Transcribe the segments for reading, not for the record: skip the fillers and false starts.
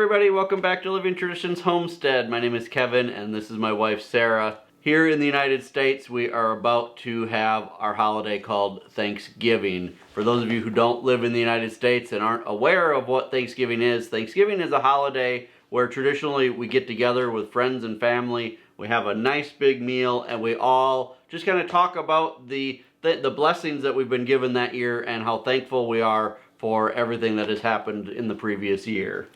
everybody, welcome back to Living Traditions Homestead. My name is Kevin and this is my wife Sarah. Here in the United States we are about to have our holiday called Thanksgiving. For those of you who don't live in the United States and aren't aware of what Thanksgiving is a holiday where traditionally we get together with friends and family, we have a nice big meal, and we all just kind of talk about the blessings that we've been given that year and how thankful we are for everything that has happened in the previous year.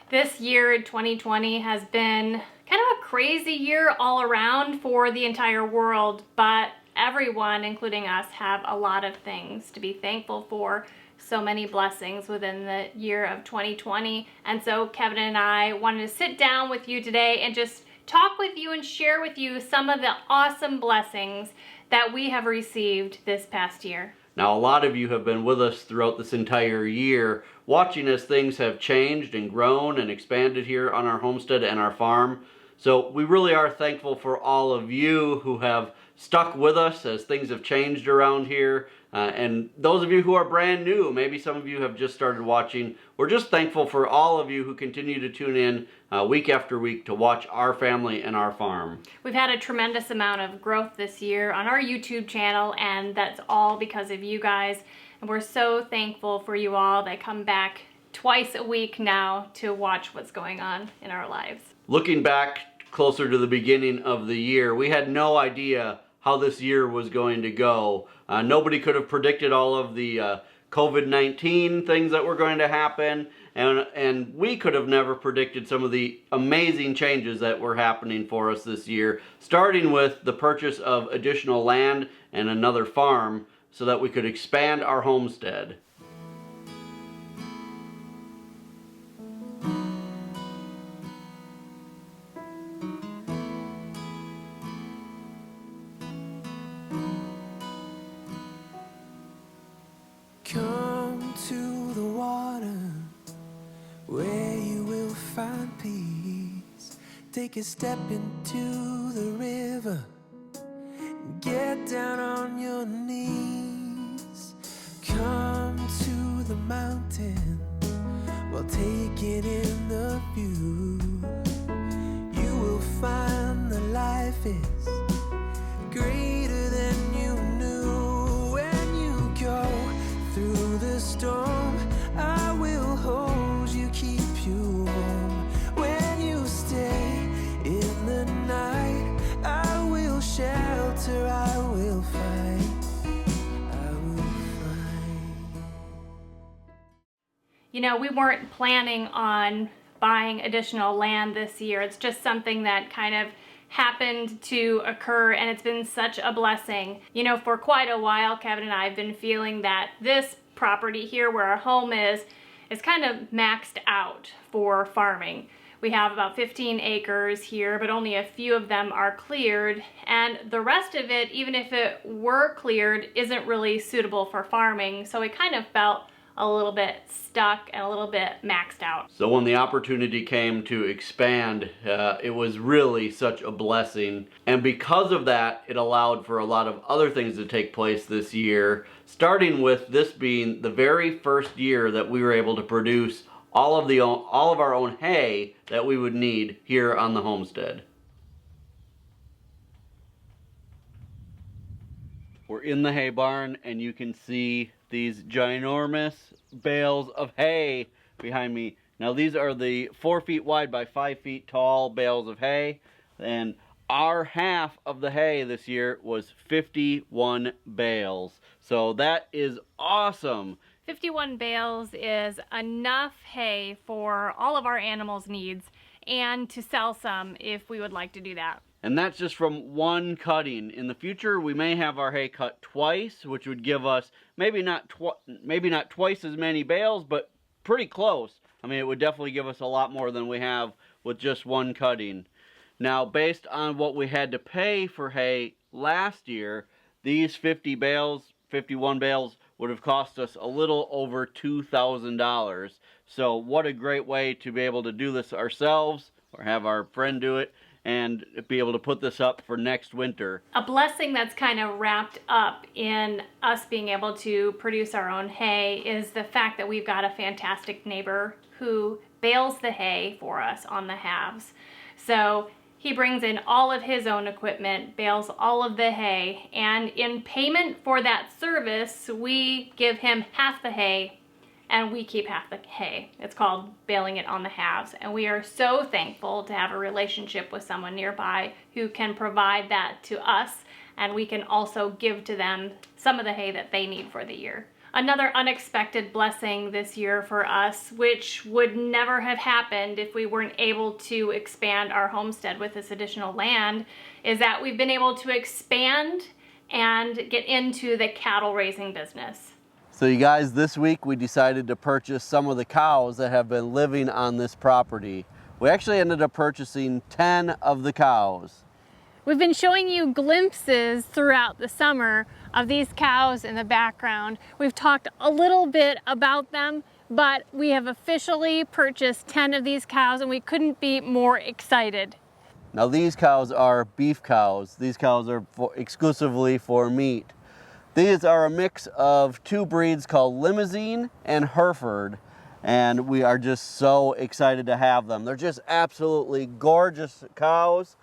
This year, 2020, has been kind of a crazy year all around for the entire world, but everyone, including us, have a lot of things to be thankful for. So many blessings within the year of 2020. And so Kevin and I wanted to sit down with you today and just talk with you and share with you some of the awesome blessings that we have received this past year. Now, a lot of you have been with us throughout this entire year, watching as things have changed and grown and expanded here on our homestead and our farm. So we really are thankful for all of you who have stuck with us as things have changed around here. And those of you who are brand new, maybe some of you have just started watching, we're just thankful for all of you who continue to tune in week after week to watch our family and our farm. We've had a tremendous amount of growth this year on our YouTube channel, and that's all because of you guys. And we're so thankful for you all that come back twice a week now to watch what's going on in our lives. Looking back closer to the beginning of the year, we had no idea how this year was going to go. Nobody could have predicted all of the COVID-19 things that were going to happen, and we could have never predicted some of the amazing changes that were happening for us this year, starting with the purchase of additional land and another farm so that we could expand our homestead. Come to the water where you will find peace. Take a step into the river. Get down on your knees. Come to the mountain while taking in the view. You will find that life is greater than you knew. When you go through the storm, I will hold you, keep you warm. When you stay in the night, I will shelter, I will fight, I will fight. You know, we weren't planning on buying additional land this year. It's just something that kind of happened to occur, and it's been such a blessing. You know, for quite a while, Kevin and I have been feeling that this property here where our home is kind of maxed out for farming. We have about 15 acres here, but only a few of them are cleared, and the rest of it, even if it were cleared, isn't really suitable for farming. So we kind of felt a little bit stuck and a little bit maxed out. So when the opportunity came to expand, it was really such a blessing. And because of that, it allowed for a lot of other things to take place this year, starting with this being the very first year that we were able to produce all of our own hay that we would need here on the homestead. We're in the hay barn, and you can see these ginormous bales of hay behind me. Now these are the 4 feet wide by 5 feet tall bales of hay, and our half of the hay this year was 51 bales. So that is awesome. 51 bales is enough hay for all of our animals' needs, and to sell some if we would like to do that. And that's just from one cutting. In the future, we may have our hay cut twice, which would give us maybe not twice as many bales, but pretty close. I mean, it would definitely give us a lot more than we have with just one cutting. Now, based on what we had to pay for hay last year, these 51 bales would have cost us a little over $2,000. So what a great way to be able to do this ourselves or have our friend do it and be able to put this up for next winter. A blessing that's kind of wrapped up in us being able to produce our own hay is the fact that we've got a fantastic neighbor who bales the hay for us on the halves. So he brings in all of his own equipment, bales all of the hay, and in payment for that service, we give him half the hay and we keep half the hay. It's called baling it on the halves. And we are so thankful to have a relationship with someone nearby who can provide that to us, and we can also give to them some of the hay that they need for the year. Another unexpected blessing this year for us, which would never have happened if we weren't able to expand our homestead with this additional land, is that we've been able to expand and get into the cattle raising business. So you guys, this week we decided to purchase some of the cows that have been living on this property. We actually ended up purchasing 10 of the cows. We've been showing you glimpses throughout the summer of these cows in the background. We've talked a little bit about them, but we have officially purchased 10 of these cows and we couldn't be more excited. Now these cows are beef cows. These cows are exclusively for meat. These are a mix of two breeds called Limousine and Hereford, and we are just so excited to have them. They're just absolutely gorgeous cows,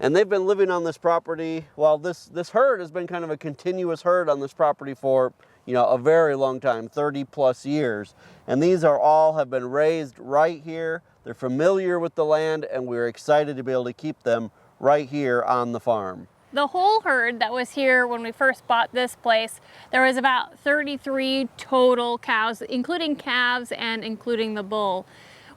and they've been living on this property. Well, this herd has been kind of a continuous herd on this property for, you know, a very long time, 30 plus years. And these are all have been raised right here. They're familiar with the land, and we're excited to be able to keep them right here on the farm. The whole herd that was here when we first bought this place, there was about 33 total cows, including calves and including the bull.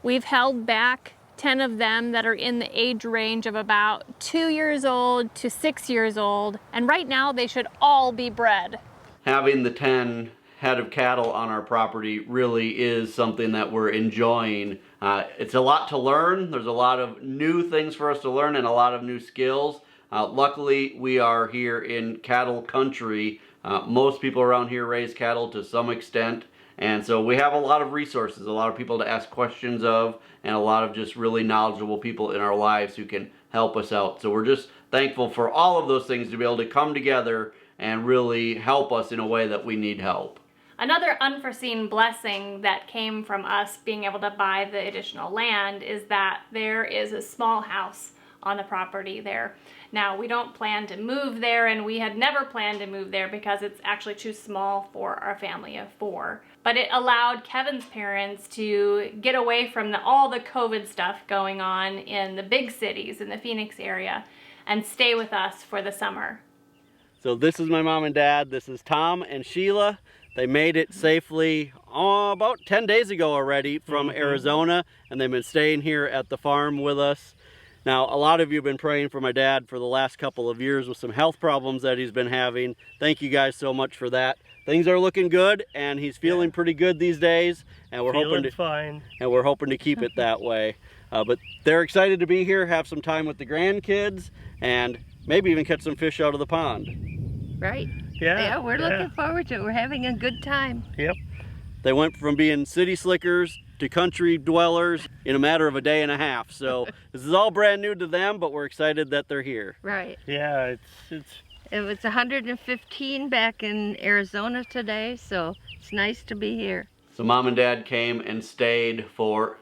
We've held back 10 of them that are in the age range of about 2 years old to 6 years old, and right now they should all be bred. Having the 10 head of cattle on our property really is something that we're enjoying. It's a lot to learn. There's a lot of new things for us to learn and a lot of new skills. Luckily, we are here in cattle country. Most people around here raise cattle to some extent, and so we have a lot of resources, a lot of people to ask questions of, and a lot of just really knowledgeable people in our lives who can help us out. So we're just thankful for all of those things to be able to come together and really help us in a way that we need help. Another unforeseen blessing that came from us being able to buy the additional land is that there is a small house on the property there. Now, we don't plan to move there, and we had never planned to move there because it's actually too small for our family of 4. But it allowed Kevin's parents to get away from all the COVID stuff going on in the big cities in the Phoenix area and stay with us for the summer. So this is my mom and dad. This is Tom and Sheila. They made it safely about 10 days ago already from Arizona, and they've been staying here at the farm with us. Now, a lot of you have been praying for my dad for the last couple of years with some health problems that he's been having. Thank you guys so much for that. Things are looking good, and he's feeling pretty good these days, and we're hoping to keep it that way. But they're excited to be here, have some time with the grandkids, and maybe even catch some fish out of the pond. Right. Yeah, We're looking forward to it. We're having a good time. Yep. They went from being city slickers to country dwellers in a matter of a day and a half. So this is all brand new to them, but we're excited that they're here. Right. Yeah, It was 115 back in Arizona today, so it's nice to be here. So mom and dad came and stayed for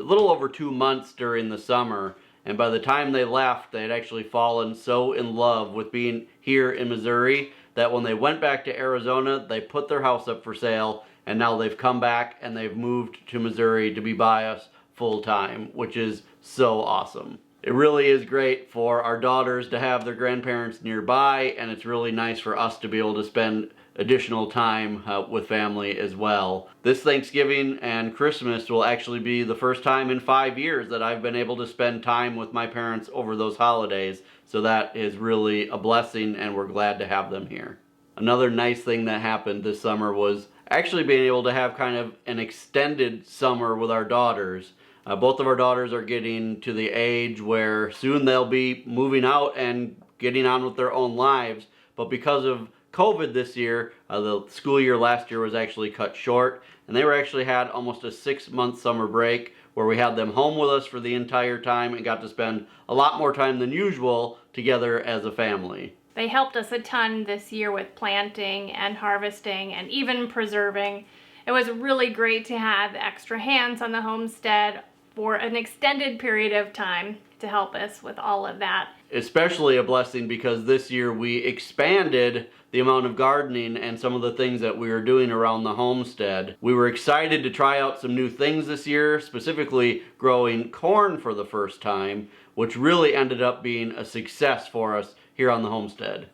a little over 2 months during the summer. And by the time they left, they had actually fallen so in love with being here in Missouri that when they went back to Arizona, they put their house up for sale, and now they've come back and they've moved to Missouri to be by us full time, which is so awesome. It really is great for our daughters to have their grandparents nearby, and it's really nice for us to be able to spend additional time with family as well. This Thanksgiving and Christmas will actually be the first time in 5 years that I've been able to spend time with my parents over those holidays, so that is really a blessing, and we're glad to have them here. Another nice thing that happened this summer was actually being able to have kind of an extended summer with our daughters. Both of our daughters are getting to the age where soon they'll be moving out and getting on with their own lives, but because of COVID this year, the school year last year was actually cut short, and they actually had almost a 6-month summer break where we had them home with us for the entire time and got to spend a lot more time than usual together as a family. They helped us a ton this year with planting and harvesting and even preserving. It was really great to have extra hands on the homestead for an extended period of time to help us with all of that. Especially a blessing because this year we expanded the amount of gardening and some of the things that we were doing around the homestead. We were excited to try out some new things this year, specifically growing corn for the first time, which really ended up being a success for us here on the homestead.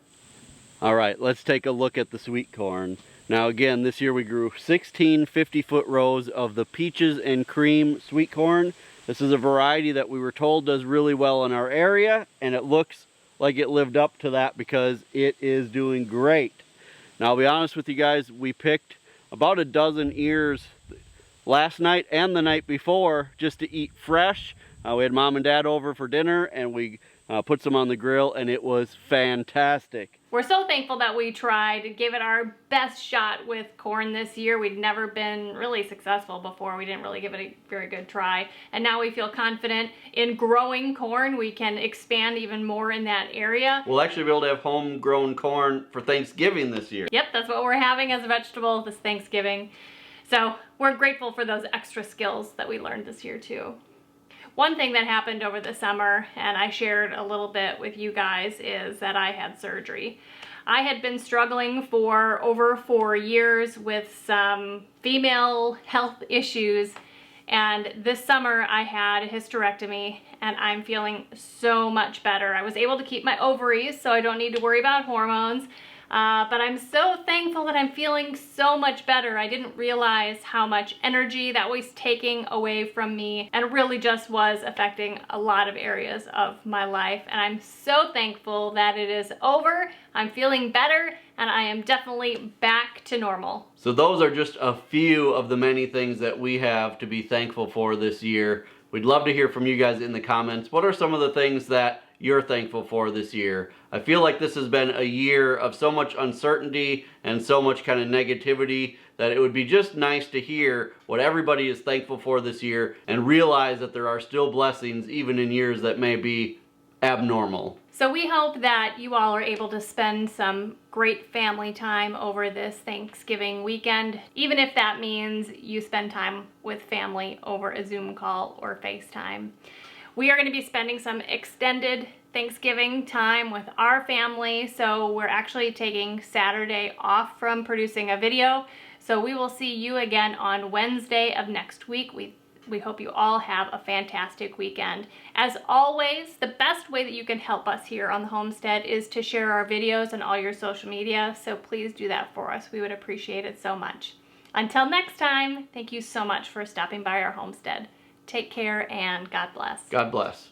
All right, let's take a look at the sweet corn. Now again, this year we grew 16 50-foot rows of the peaches and cream sweet corn. This is a variety that we were told does really well in our area, and it looks like it lived up to that because it is doing great. Now I'll be honest with you guys, we picked about a dozen ears last night and the night before just to eat fresh. We had Mom and Dad over for dinner and we put some on the grill and it was fantastic. We're so thankful that we tried, gave it our best shot with corn this year. We'd never been really successful before. We didn't really give it a very good try. And now we feel confident in growing corn. We can expand even more in that area. We'll actually be able to have homegrown corn for Thanksgiving this year. Yep, that's what we're having as a vegetable this Thanksgiving. So we're grateful for those extra skills that we learned this year too. One thing that happened over the summer, and I shared a little bit with you guys, is that I had surgery. I had been struggling for over 4 years with some female health issues, and this summer I had a hysterectomy and I'm feeling so much better. I was able to keep my ovaries, so I don't need to worry about hormones. But I'm so thankful that I'm feeling so much better. I didn't realize how much energy that was taking away from me, and it really just was affecting a lot of areas of my life. And I'm so thankful that it is over. I'm feeling better, and I am definitely back to normal. So those are just a few of the many things that we have to be thankful for this year. We'd love to hear from you guys in the comments. What are some of the things that you're thankful for this year? I feel like this has been a year of so much uncertainty and so much kind of negativity that it would be just nice to hear what everybody is thankful for this year and realize that there are still blessings even in years that may be abnormal. So we hope that you all are able to spend some great family time over this Thanksgiving weekend, even if that means you spend time with family over a Zoom call or FaceTime. We are going to be spending some extended Thanksgiving time with our family, so we're actually taking Saturday off from producing a video. So we will see you again on Wednesday of next week. We hope you all have a fantastic weekend. As always, the best way that you can help us here on the homestead is to share our videos on all your social media, so please do that for us. We would appreciate it so much. Until next time, thank you so much for stopping by our homestead. Take care and God bless. God bless.